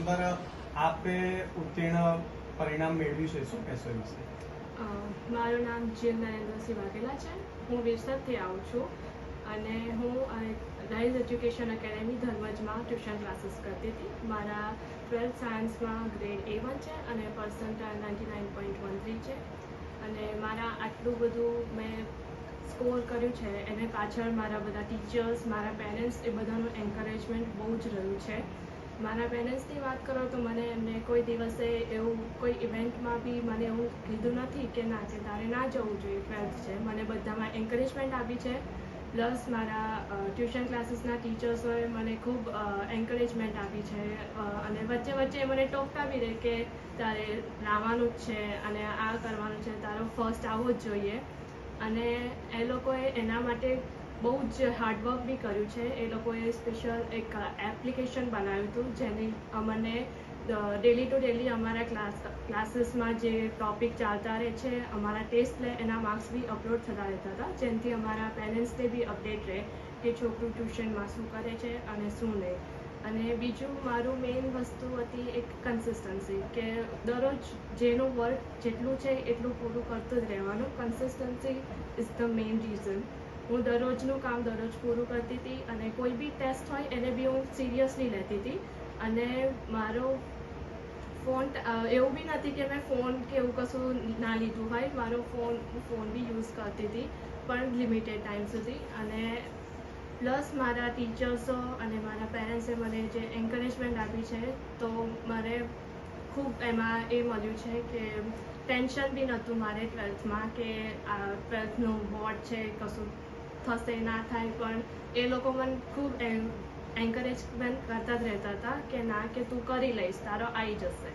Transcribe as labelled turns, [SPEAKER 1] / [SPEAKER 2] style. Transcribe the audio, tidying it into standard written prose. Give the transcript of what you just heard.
[SPEAKER 1] Number આપે ઉત્તીર્ણ પરિણામ મેળવ્યું છે, શું કહેશો એ વિશે?
[SPEAKER 2] મારું નામ જીલ નરેન્દ્રસિંહ વાઘેલા છે. હું વિરસદથી આવું છું અને હું રાઇઝ એજ્યુકેશન એકેડેમી ધર્મજમાં ટ્યુશન ક્લાસીસ કરતી હતી. મારા 12th સાયન્સમાં ગ્રેડ A1 છે અને પર્સન્ટાઇલ 99.13 છે. અને મારા આટલું બધું મેં સ્કોર કર્યું છે એને પાછળ મારા બધા ટીચર્સ, મારા પેરેન્ટ્સ એ બધાનું એન્કરેજમેન્ટ બહુ જ રહ્યું છે. મારા પેરેન્ટ્સની વાત કરો તો મને એમને કોઈ દિવસે એવું કોઈ ઇવેન્ટમાં બી મને એવું કીધું નથી કે ના કે તારે ના જવું જોઈએ, 12th છે. મને બધામાં એન્કરેજમેન્ટ આપી છે. પ્લસ મારા ટ્યુશન ક્લાસીસના ટીચર્સોએ મને ખૂબ એન્કરેજમેન્ટ આપી છે અને વચ્ચે વચ્ચે મને ટોકતા બી રહે કે તારે લાવવાનું જ છે અને આ કરવાનું છે, તારો ફર્સ્ટ આવવો જ જોઈએ. અને એ લોકોએ એના માટે બહુ જ હાર્ડવર્ક બી કર્યું છે. એ લોકોએ સ્પેશિયલ એક એપ્લિકેશન બનાવ્યું હતું જેની અમને ડેલી ટુ ડેલી અમારા ક્લાસીસમાં જે ટૉપિક ચાલતા રહે છે, અમારા ટેસ્ટ લે એના માર્ક્સ બી અપલોડ થતા રહેતા હતા, જેનાથી અમારા પેરેન્ટ્સને બી અપડેટ રહે કે છોકરું ટ્યુશનમાં શું કરે છે અને શું નહીં. અને બીજું મારું મેઇન વસ્તુ હતી એક કન્સિસ્ટન્સી, કે દરરોજ જેનું વર્ક જેટલું છે એટલું પૂરું કરતું જ રહેવાનું. Consistency is the main reason. હું દરરોજનું કામ દરરોજ પૂરું કરતી હતી અને કોઈ બી ટેસ્ટ હોય એને બી હું સિરિયસલી લેતી હતી. અને મારો ફોન એવું બી નથી કે મેં ફોન કે એવું કશું ના લીધું હોય. મારો ફોન બી યુઝ કરતી હતી પણ લિમિટેડ ટાઈમ સુધી. અને પ્લસ મારા ટીચર્સો અને મારા પેરેન્ટ્સે મને જે એન્કરેજમેન્ટ આપી છે તો મારે ખૂબ એમાં એ મળ્યું છે કે ટેન્શન બી નહોતું મારે 12થમાં કે આ 12થનું બોર્ડ છે, કશું થશે ના થાય. પણ એ લોકો મને ખૂબ એન્કરેજમેન્ટ કરતા જ રહેતા હતા કે ના કે તું કરી લઈશ, તારો આવી જશે.